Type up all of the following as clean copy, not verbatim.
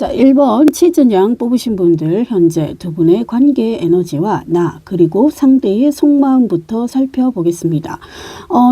자, 1번 치즈냥 뽑으신 분들 현재 두 분의 관계 에너지와 나 그리고 상대의 속마음부터 살펴보겠습니다.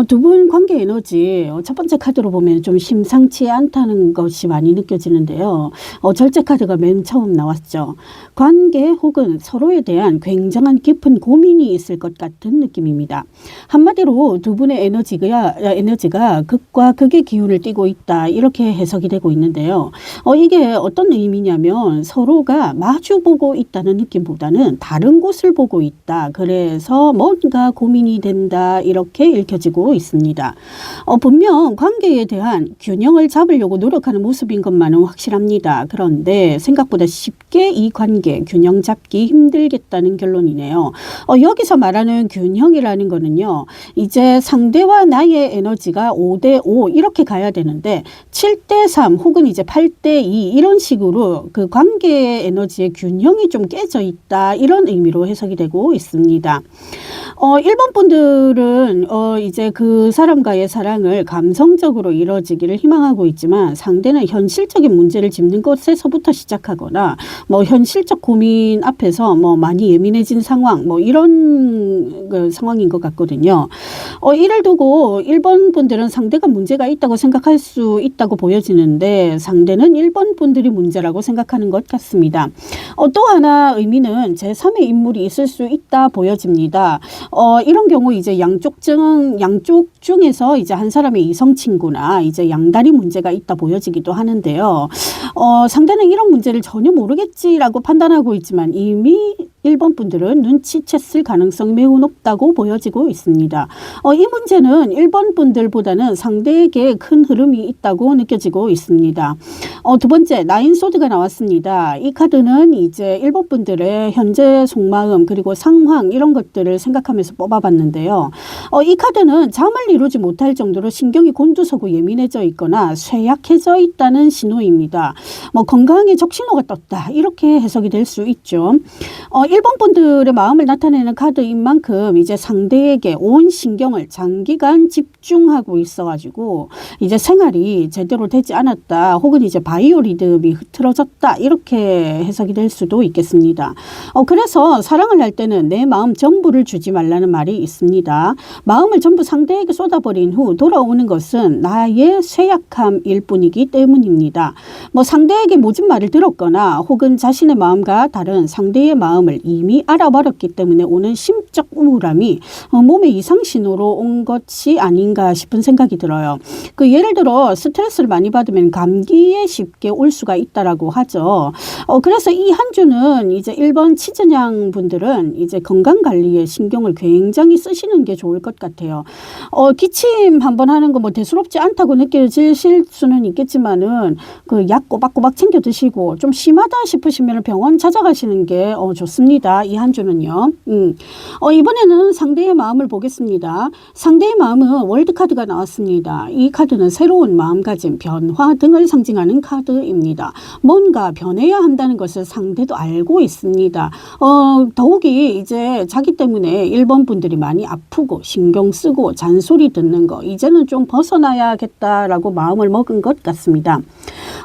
두 분 관계 에너지 첫 번째 카드로 보면 좀 심상치 않다는 것이 많이 느껴지는데요. 절제 카드가 맨 처음 나왔죠. 관계 혹은 서로에 대한 굉장한 깊은 고민이 있을 것 같은 느낌입니다. 한마디로 두 분의 에너지가 극과 극의 기운을 띠고 있다, 이렇게 해석이 되고 있는데요. 이게 어떤 의미냐면 서로가 마주보고 있다는 느낌보다는 다른 곳을 보고 있다. 그래서 뭔가 고민이 된다, 이렇게 읽혀지고 있습니다. 분명 관계에 대한 균형을 잡으려고 노력하는 모습인 것만은 확실합니다. 그런데 생각보다 쉽게 이 관계 균형 잡기 힘들겠다는 결론이네요. 여기서 말하는 균형이라는 거는요, 이제 상대와 나의 에너지가 5대5 이렇게 가야 되는데 7대3 혹은 이제 8대2 이런 식으로 그 관계의 에너지의 균형이 좀 깨져 있다, 이런 의미로 해석이 되고 있습니다. 1번 분들은 이제 그 사람과의 사랑을 감성적으로 이루어지기를 희망하고 있지만 상대는 현실적인 문제를 짚는 것에서부터 시작하거나 뭐 현실적 고민 앞에서 뭐 많이 예민해진 상황, 뭐 이런 그 상황인 것 같거든요. 이를 두고 1번 분들은 상대가 문제가 있다고 생각할 수 있다고 보여지는데 상대는 1번 분들이 문제라고 생각하는 것 같습니다. 또 하나 의미는 제3의 인물이 있을 수 있다 보여집니다. 이런 경우 이제 양쪽 중에서 이제 한 사람의 이성 친구나 이제 양다리 문제가 있다 보여지기도 하는데요. 상대는 이런 문제를 전혀 모르겠지라고 판단하고 있지만 이미 1번 분들은 눈치챘을 가능성이 매우 높다고 보여지고 있습니다. 이 문제는 1번 분들보다는 상대에게 큰 흐름이 있다고 느껴지고 있습니다. 두 번째, 나인소드가 나왔습니다. 이 카드는 이제 1번 분들의 현재 속마음 그리고 상황 이런 것들을 생각하면서 뽑아봤는데요. 이 카드는 잠을 이루지 못할 정도로 신경이 곤두서고 예민해져 있거나 쇠약해져 있다는 신호입니다. 건강에 적신호가 떴다, 이렇게 해석이 될 수 있죠. 1번 분들의 마음을 나타내는 카드인 만큼 이제 상대에게 온 신경을 장기간 집중하고 있어가지고 이제 생활이 제대로 되지 않았다, 혹은 이제 바이오 리듬이 흐트러졌다, 이렇게 해석이 될 수도 있겠습니다. 그래서 사랑을 할 때는 내 마음 전부를 주지 말라는 말이 있습니다. 마음을 전부 상대에게 쏟아버린 후 돌아오는 것은 나의 쇠약함일 뿐이기 때문입니다. 상대에게 모진 말을 들었거나 혹은 자신의 마음과 다른 상대의 마음을 이미 알아버렸기 때문에 오는 심적 우울함이 몸의 이상 신호로 온 것이 아닌가 싶은 생각이 들어요. 예를 들어 스트레스를 많이 받으면 감기에 쉽게 올 수가 있다라고 하죠. 그래서 이 한 주는 이제 1번 치즈냥 분들은 이제 건강 관리에 신경을 굉장히 쓰시는 게 좋을 것 같아요. 기침 한번 하는 거 대수롭지 않다고 느껴지실 수는 있겠지만은 그 약 꼬박꼬박 챙겨 드시고 좀 심하다 싶으시면 병원 찾아가시는 게 좋습니다. 이 한 주는요. 이번에는 상대의 마음을 보겠습니다. 상대의 마음은 월드카드가 나왔습니다. 이 카드는 새로운 마음가짐, 변화 등을 상징하는 카드입니다. 뭔가 변해야 한다는 것을 상대도 알고 있습니다. 더욱이 이제 자기 때문에 1번 분들이 많이 아프고 신경 쓰고 잔소리 듣는 거 이제는 좀 벗어나야겠다라고 마음을 먹은 것 같습니다.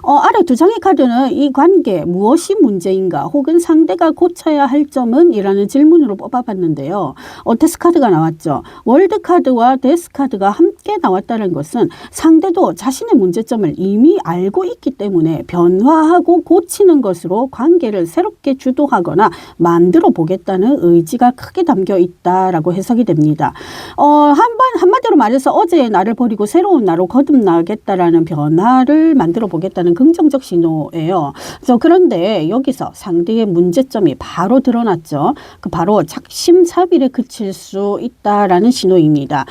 아래 두 장의 카드는 이 관계 무엇이 문제인가 혹은 상대가 고쳐야 할 점은? 이라는 질문으로 뽑아봤는데요. 데스카드가 나왔죠. 월드카드와 데스카드가 함께 나왔다는 것은 상대도 자신의 문제점을 이미 알고 있기 때문에 변화하고 고치는 것으로 관계를 새롭게 주도하거나 만들어 보겠다는 의지가 크게 담겨 있다라고 해석이 됩니다. 한마디로 말해서 어제의 나를 버리고 새로운 나로 거듭나겠다라는 변화를 만들어 보겠다는 긍정적 신호예요. 그런데 여기서 상대의 문제점이 바로 드러났죠. 바로 작심삼일에 그칠 수 있다라는 신호입니다.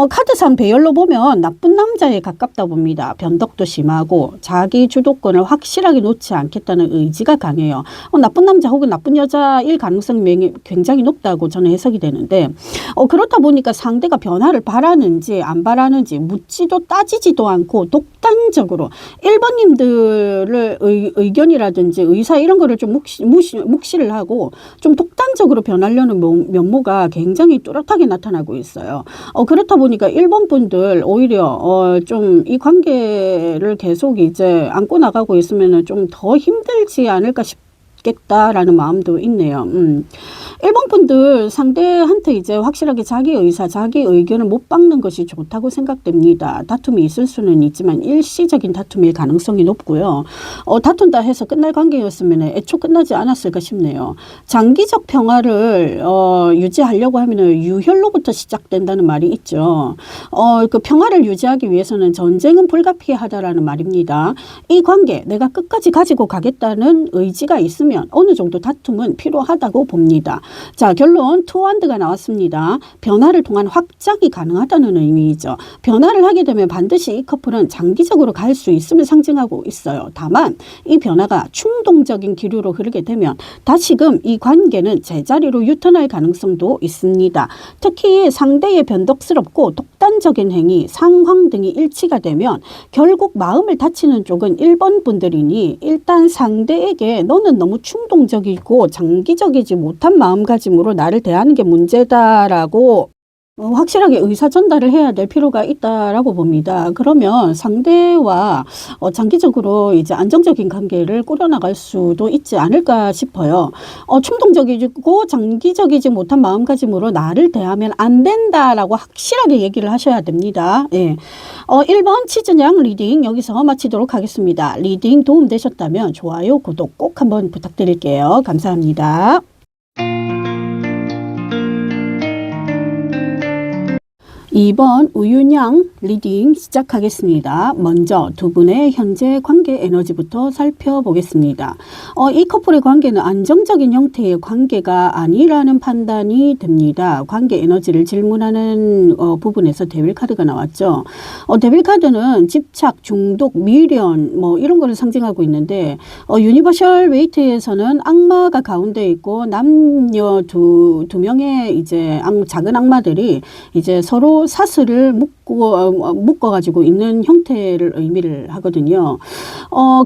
카드상 배열로 보면 나쁜 남자에 가깝다 봅니다. 변덕도 심하고 자기 주도권을 확실하게 놓지 않겠다는 의지가 강해요. 나쁜 남자 혹은 나쁜 여자일 가능성이 굉장히 높다고 저는 해석이 되는데 그렇다 보니까 상대가 변화를 바라는지 안 바라는지 묻지도 따지지도 않고 독단적으로 1번님들을 의견이라든지 의사 이런 거를 좀 묵시를 하고 좀 독단적으로 변하려는 면모가 굉장히 뚜렷하게 나타나고 있어요. 그렇다 보니까 1번 분들 오히려 좀 이 관계를 계속 이제 안고 나가고 있으면 좀 더 힘들지 않을까 싶겠다라는 마음도 있네요. 일본 분들 상대한테 이제 확실하게 자기 의사, 자기 의견을 못 박는 것이 좋다고 생각됩니다. 다툼이 있을 수는 있지만 일시적인 다툼일 가능성이 높고요. 다툰다 해서 끝날 관계였으면 애초 끝나지 않았을까 싶네요. 장기적 평화를 유지하려고 하면 유혈로부터 시작된다는 말이 있죠. 그 평화를 유지하기 위해서는 전쟁은 불가피하다라는 말입니다. 이 관계 내가 끝까지 가지고 가겠다는 의지가 있으면 어느 정도 다툼은 필요하다고 봅니다. 자, 결론 투핸드가 나왔습니다. 변화를 통한 확장이 가능하다는 의미이죠. 변화를 하게 되면 반드시 이 커플은 장기적으로 갈 수 있음을 상징하고 있어요. 다만 이 변화가 충동적인 기류로 흐르게 되면 다시금 이 관계는 제자리로 유턴할 가능성도 있습니다. 특히 상대의 변덕스럽고 독단적인 행위, 상황 등이 일치가 되면 결국 마음을 다치는 쪽은 1번 분들이니 일단 상대에게 너는 너무 충동적이고 장기적이지 못한 마음가짐으로 나를 대하는 게 문제다라고 확실하게 의사 전달을 해야 될 필요가 있다라고 봅니다. 그러면 상대와 장기적으로 이제 안정적인 관계를 꾸려나갈 수도 있지 않을까 싶어요. 충동적이고 장기적이지 못한 마음가짐으로 나를 대하면 안 된다라고 확실하게 얘기를 하셔야 됩니다. 예. 1번 치즈냥 리딩 여기서 마치도록 하겠습니다. 리딩 도움되셨다면 좋아요, 구독 꼭 한번 부탁드릴게요. 감사합니다. 2번 우윤양 리딩 시작하겠습니다. 먼저 두 분의 현재 관계 에너지부터 살펴보겠습니다. 이 커플의 관계는 안정적인 형태의 관계가 아니라는 판단이 됩니다. 관계 에너지를 질문하는 부분에서 데빌 카드가 나왔죠. 데빌 카드는 집착, 중독, 미련 뭐 이런 거를 상징하고 있는데 유니버셜 웨이트에서는 악마가 가운데 있고 남녀 두 명의 이제 작은 악마들이 이제 서로 사슬을 묶어가지고 있는 형태를 의미를 하거든요.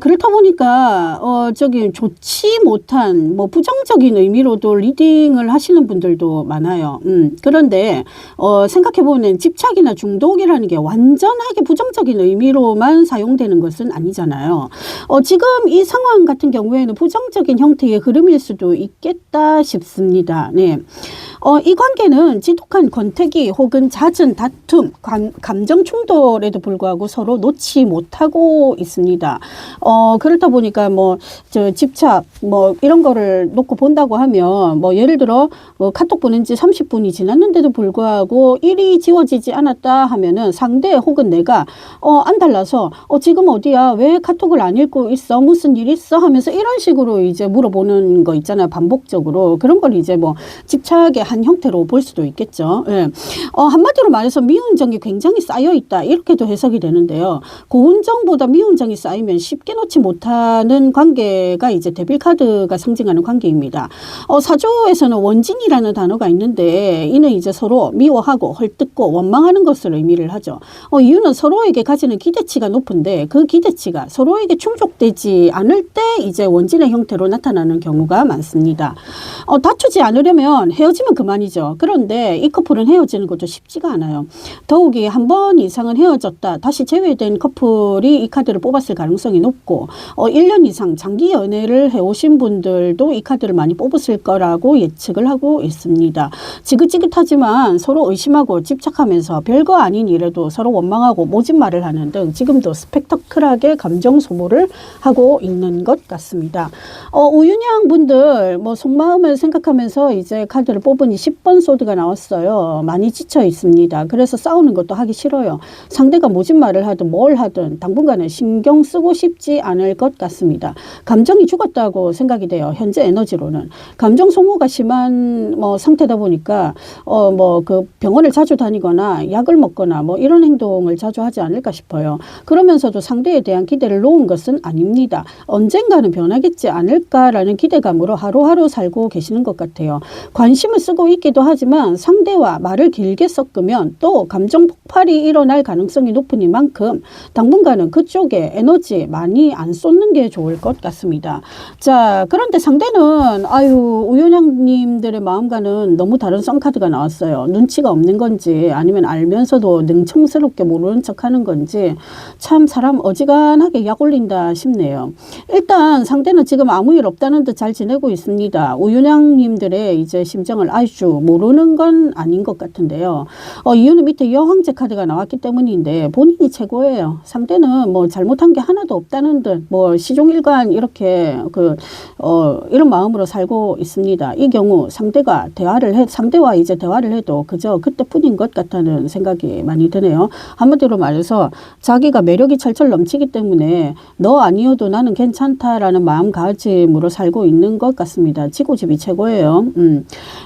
그렇다 보니까, 좋지 못한, 부정적인 의미로도 리딩을 하시는 분들도 많아요. 그런데, 생각해보면 집착이나 중독이라는 게 완전하게 부정적인 의미로만 사용되는 것은 아니잖아요. 지금 이 상황 같은 경우에는 부정적인 형태의 흐름일 수도 있겠다 싶습니다. 네. 이 관계는 지독한 권태기 혹은 잦은 다툼, 감정 충돌에도 불구하고 서로 놓지 못하고 있습니다. 그렇다 보니까 집착 이런 거를 놓고 본다고 하면 예를 들어 카톡 보낸 지 30분이 지났는데도 불구하고 일이 지워지지 않았다 하면은 상대 혹은 내가 안 달라서 지금 어디야? 왜 카톡을 안 읽고 있어? 무슨 일 있어? 하면서 이런 식으로 이제 물어보는 거 있잖아요. 반복적으로. 그런 걸 이제 집착의 한 형태로 볼 수도 있겠죠. 예. 한마디로 말해서 미운 정이 굉장히 쌓여있다. 이렇게도 해석이 되는데요. 고운 정보다 미운 정이 쌓이면 쉽게 놓지 못하는 관계가 이제 데빌 카드가 상징하는 관계입니다. 사조에서는 원진이라는 단어가 있는데 이는 이제 서로 미워하고 헐뜯고 원망하는 것을 의미를 하죠. 이유는 서로에게 가지는 기대치가 높은데 그 기대치가 서로에게 충족되지 않을 때 이제 원진의 형태로 나타나는 경우가 많습니다. 다투지 않으려면 헤어지면 그만이죠. 그런데 이 커플은 헤어지는 것도 쉽지가 않아요. 더욱이 한 번 이상은 헤어졌다. 다시 재회된 커플이 이 카드를 뽑았을 가능성이 높고 1년 이상 장기 연애를 해오신 분들도 이 카드를 많이 뽑았을 거라고 예측을 하고 있습니다. 지긋지긋하지만 서로 의심하고 집착하면서 별거 아닌 일에도 서로 원망하고 모진말을 하는 등 지금도 스펙터클하게 감정 소모를 하고 있는 것 같습니다. 우윤양 분들 속마음을 생각하면서 이제 카드를 뽑으니 10번 소드가 나왔어요. 많이 지쳐 있습니다. 그래서 싸우는 것도 하기 싫어요. 상대가 모진말을 하든 뭘 하든 당분간은 신경 쓰고 싶지 않을 것 같습니다. 감정이 죽었다고 생각이 돼요. 현재 에너지로는. 감정 소모가 심한 상태다 보니까 그 병원을 자주 다니거나 약을 먹거나 이런 행동을 자주 하지 않을까 싶어요. 그러면서도 상대에 대한 기대를 놓은 것은 아닙니다. 언젠가는 변하겠지 않을까라는 기대감으로 하루하루 살고 계시는 것 같아요. 관심을 쓰고 쓰고 있기도 하지만 상대와 말을 길게 섞으면 또 감정 폭발이 일어날 가능성이 높으니만큼 당분간은 그쪽에 에너지 많이 안 쏟는 게 좋을 것 같습니다. 자, 그런데 상대는 우윤양님들의 마음과는 너무 다른 썬카드가 나왔어요. 눈치가 없는 건지 아니면 알면서도 능청스럽게 모르는 척하는 건지 참 사람 어지간하게 약 올린다 싶네요. 일단 상대는 지금 아무 일 없다는 듯 잘 지내고 있습니다. 우윤양님들의 이제 심정을 아주 모르는 건 아닌 것 같은데요. 이유는 밑에 여황제 카드가 나왔기 때문인데 본인이 최고예요. 상대는 뭐 잘못한 게 하나도 없다는 듯 뭐 시종일관 이렇게 이런 마음으로 살고 있습니다. 이 경우 상대와 이제 대화를 해도 그저 그때뿐인 것 같다는 생각이 많이 드네요. 한마디로 말해서 자기가 매력이 철철 넘치기 때문에 너 아니어도 나는 괜찮다라는 마음가짐으로 살고 있는 것 같습니다. 지고집이 최고예요.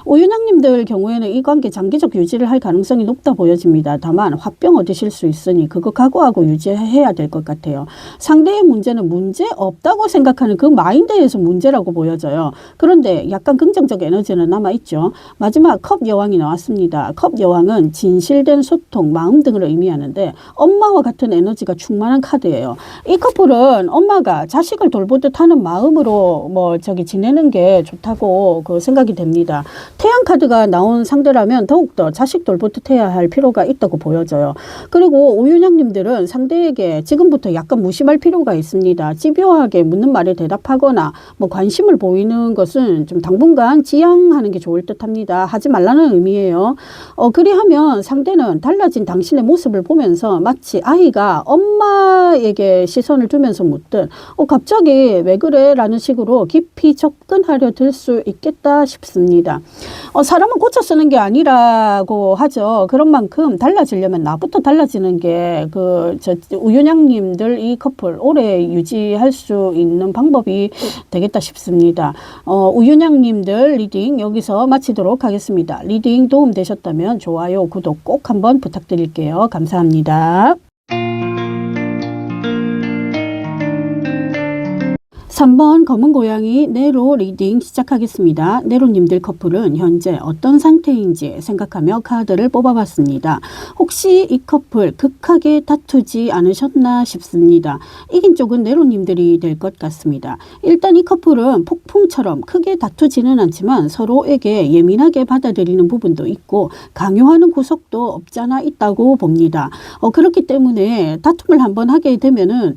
우윤양님들 경우에는 이 관계 장기적 유지를 할 가능성이 높다 보여집니다. 다만 화병 얻으실 수 있으니 그거 각오하고 유지해야 될 것 같아요. 상대의 문제는 문제 없다고 생각하는 그 마인드에서 문제라고 보여져요. 그런데 약간 긍정적 에너지는 남아있죠. 마지막 컵 여왕이 나왔습니다. 컵 여왕은 진실된 소통, 마음 등을 의미하는데 엄마와 같은 에너지가 충만한 카드예요. 이 커플은 엄마가 자식을 돌보듯 하는 마음으로 지내는 게 좋다고 생각이 됩니다. 태양 카드가 나온 상대라면 더욱더 자식 돌보듯 해야 할 필요가 있다고 보여져요. 그리고 오윤양님들은 상대에게 지금부터 약간 무심할 필요가 있습니다. 집요하게 묻는 말에 대답하거나 관심을 보이는 것은 좀 당분간 지양하는 게 좋을 듯 합니다. 하지 말라는 의미예요. 그리하면 상대는 달라진 당신의 모습을 보면서 마치 아이가 엄마에게 시선을 두면서 묻듯 갑자기 왜 그래? 라는 식으로 깊이 접근하려 들 수 있겠다 싶습니다. 사람은 고쳐 쓰는 게 아니라고 하죠. 그런 만큼 달라지려면 나부터 달라지는 게 우윤양님들 이 커플 오래 유지할 수 있는 방법이 되겠다 싶습니다. 우윤양님들 리딩 여기서 마치도록 하겠습니다. 리딩 도움 되셨다면 좋아요, 구독 꼭 한번 부탁드릴게요. 감사합니다. 3번 검은 고양이 네로 리딩 시작하겠습니다. 네로님들 커플은 현재 어떤 상태인지 생각하며 카드를 뽑아봤습니다. 혹시 이 커플 극하게 다투지 않으셨나 싶습니다. 이긴 쪽은 네로님들이 될 것 같습니다. 일단 이 커플은 폭풍처럼 크게 다투지는 않지만 서로에게 예민하게 받아들이는 부분도 있고 강요하는 구석도 없잖아 있다고 봅니다. 그렇기 때문에 다툼을 한번 하게 되면은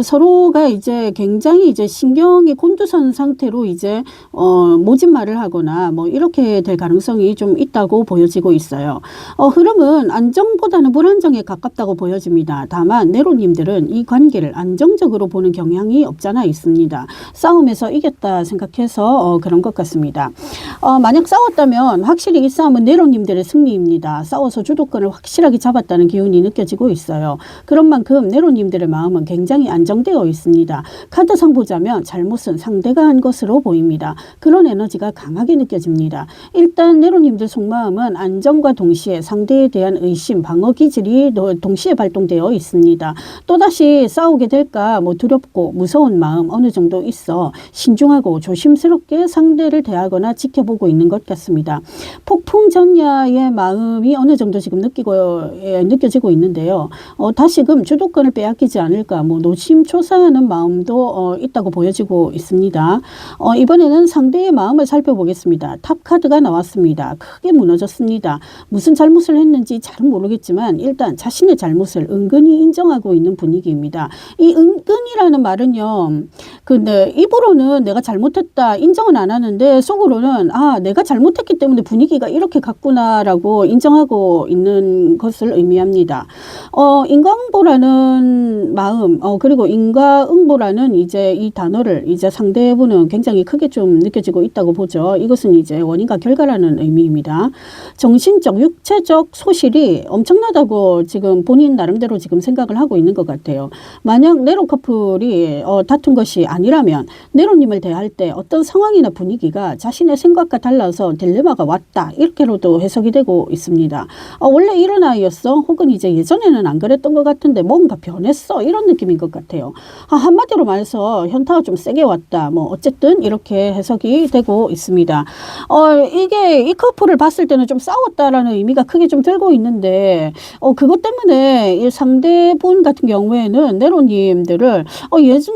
서로가 이제 굉장히 이제 신경이 곤두선 상태로 이제 모진말을 하거나 이렇게 될 가능성이 좀 있다고 보여지고 있어요. 흐름은 안정보다는 불안정에 가깝다고 보여집니다. 다만 네로님들은 이 관계를 안정적으로 보는 경향이 없잖아 있습니다. 싸움에서 이겼다 생각해서 그런 것 같습니다. 만약 싸웠다면 확실히 이 싸움은 네로님들의 승리입니다. 싸워서 주도권을 확실하게 잡았다는 기운이 느껴지고 있어요. 그런 만큼 네로님들의 마음은 굉장히 안정되어 있습니다. 카드상 보자면 잘못은 상대가 한 것으로 보입니다. 그런 에너지가 강하게 느껴집니다. 일단 네로님들 속마음은 안정과 동시에 상대에 대한 의심, 방어 기질이 동시에 발동되어 있습니다. 또다시 싸우게 될까 두렵고 무서운 마음 어느 정도 있어 신중하고 조심스럽게 상대를 대하거나 지켜보고 있는 것 같습니다. 폭풍전야의 마음이 어느 정도 지금 느껴지고 있는데요. 다시금 주도권을 빼앗기지 않을까 노심초사하는 마음도 있다고 보여지고 있습니다. 이번에는 상대의 마음을 살펴보겠습니다. 탑 카드가 나왔습니다. 크게 무너졌습니다. 무슨 잘못을 했는지 잘은 모르겠지만 일단 자신의 잘못을 은근히 인정하고 있는 분위기입니다. 이 은근이라는 말은요. 근데 입으로는 내가 잘못했다 인정은 안 하는데 속으로는 내가 잘못했기 때문에 분위기가 이렇게 갔구나라고 인정하고 있는 것을 의미합니다. 인과응보라는 마음 그리고 인과응보라는 이제 이 단어를 이제 상대분은 굉장히 크게 좀 느껴지고 있다고 보죠. 이것은 이제 원인과 결과라는 의미입니다. 정신적, 육체적 소실이 엄청나다고 지금 본인 나름대로 지금 생각을 하고 있는 것 같아요. 만약 네로 커플이 다툰 것이 아니라면 네로님을 대할 때 어떤 상황이나 분위기가 자신의 생각과 달라서 딜레마가 왔다 이렇게로도 해석이 되고 있습니다. 원래 이런 아이였어? 혹은 이제 예전에는 안 그랬던 것 같은데 뭔가 변했어? 이런 느낌인 것 같아요. 한마디로 말해서 현타 현타가 좀 세게 왔다. 뭐 어쨌든 이렇게 해석이 되고 있습니다. 이게 이 커플을 봤을 때는 좀 싸웠다라는 의미가 크게 좀 들고 있는데 그것 때문에 이 상대분 같은 경우에는 네로님들을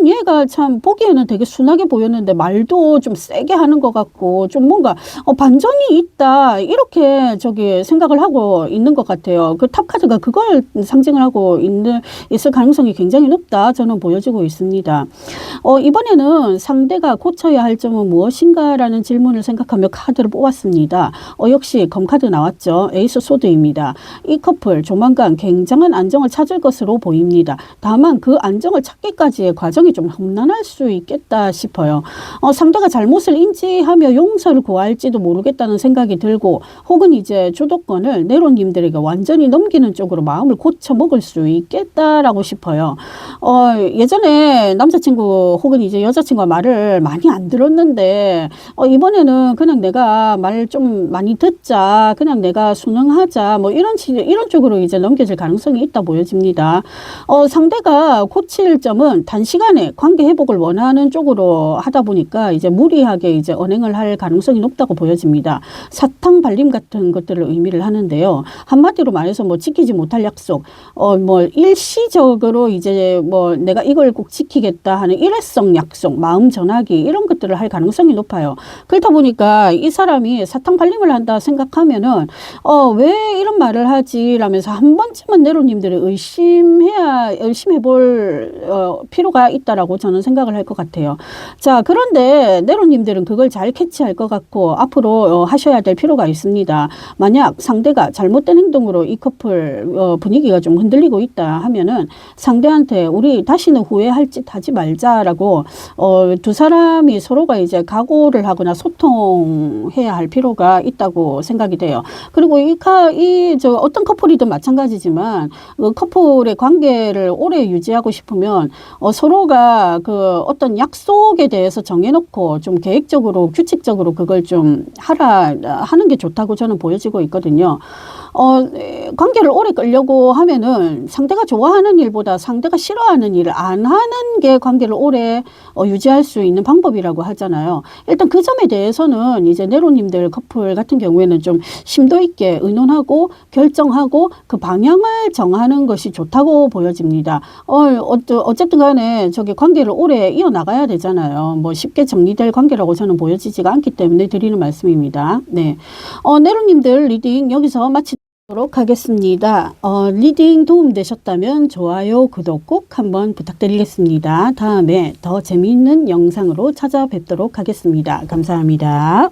얘가 참 보기에는 되게 순하게 보였는데 말도 좀 세게 하는 것 같고 좀 뭔가 반전이 있다 이렇게 생각을 하고 있는 것 같아요. 그 탑카드가 그걸 상징을 하고 있을 가능성이 굉장히 높다 저는 보여지고 있습니다. 이번에는 상대가 고쳐야 할 점은 무엇인가라는 질문을 생각하며 카드를 뽑았습니다. 역시 검카드 나왔죠. 에이스 소드입니다. 이 커플 조만간 굉장한 안정을 찾을 것으로 보입니다. 다만 그 안정을 찾기까지의 과정이 좀 험난할 수 있겠다 싶어요. 상대가 잘못을 인지하며 용서를 구할지도 모르겠다는 생각이 들고 혹은 이제 주도권을 네로님들에게 완전히 넘기는 쪽으로 마음을 고쳐 먹을 수 있겠다라고 싶어요. 예전에 남자친구 혹은 이제 여자친구가 말을 많이 안 들었는데 이번에는 그냥 내가 말 좀 많이 듣자, 그냥 내가 순응하자, 뭐 이런 쪽으로 이제 넘겨질 가능성이 있다 보여집니다. 상대가 고칠 점은 단시간에 관계 회복을 원하는 쪽으로 하다 보니까 이제 무리하게 이제 언행을 할 가능성이 높다고 보여집니다. 사탕 발림 같은 것들을 의미를 하는데요. 한마디로 말해서 뭐 지키지 못할 약속, 뭐 일시적으로 이제 뭐 내가 이걸 꼭 지키겠다 하는 일회성 약속, 마음 전하기 이런 것들을 할 가능성이 높아요. 그렇다 보니까 이 사람이 사탕 발림을 한다 생각하면은 왜 이런 말을 하지? 라면서 한 번쯤은 네로님들이 의심해볼 필요가 있다라고 저는 생각을 할 것 같아요. 자, 그런데 네로님들은 그걸 잘 캐치할 것 같고 앞으로 하셔야 될 필요가 있습니다. 만약 상대가 잘못된 행동으로 이 커플 분위기가 좀 흔들리고 있다 하면은 상대한테 우리 다시는 후회할 짓 하지 말자라고 두 사람이 서로가 이제 각오를 하거나 소통해야 할 필요가 있다고 생각이 돼요. 그리고 어떤 커플이든 마찬가지지만 커플의 관계를 오래 유지하고 싶으면 서로가 그 어떤 약속에 대해서 정해놓고 좀 계획적으로 규칙적으로 그걸 좀 하는 게 좋다고 저는 보여지고 있거든요. 관계를 오래 끌려고 하면은 상대가 좋아하는 일보다 상대가 싫어하는 일을 안 하는 게 관계를 오래 유지할 수 있는 방법이라고 하잖아요. 일단 그 점에 대해서는 이제 네로님들 커플 같은 경우에는 좀 심도 있게 의논하고 결정하고 그 방향을 정하는 것이 좋다고 보여집니다. 어쨌든 간에 관계를 오래 이어나가야 되잖아요. 뭐 쉽게 정리될 관계라고 저는 보여지지가 않기 때문에 드리는 말씀입니다. 네. 네로님들 리딩 여기서 마치도록 하겠습니다. 리딩 도움되셨다면 좋아요, 구독 꼭 한번 부탁드리겠습니다. 다음에 더 재미있는 영상으로 찾아뵙도록 하겠습니다. 감사합니다.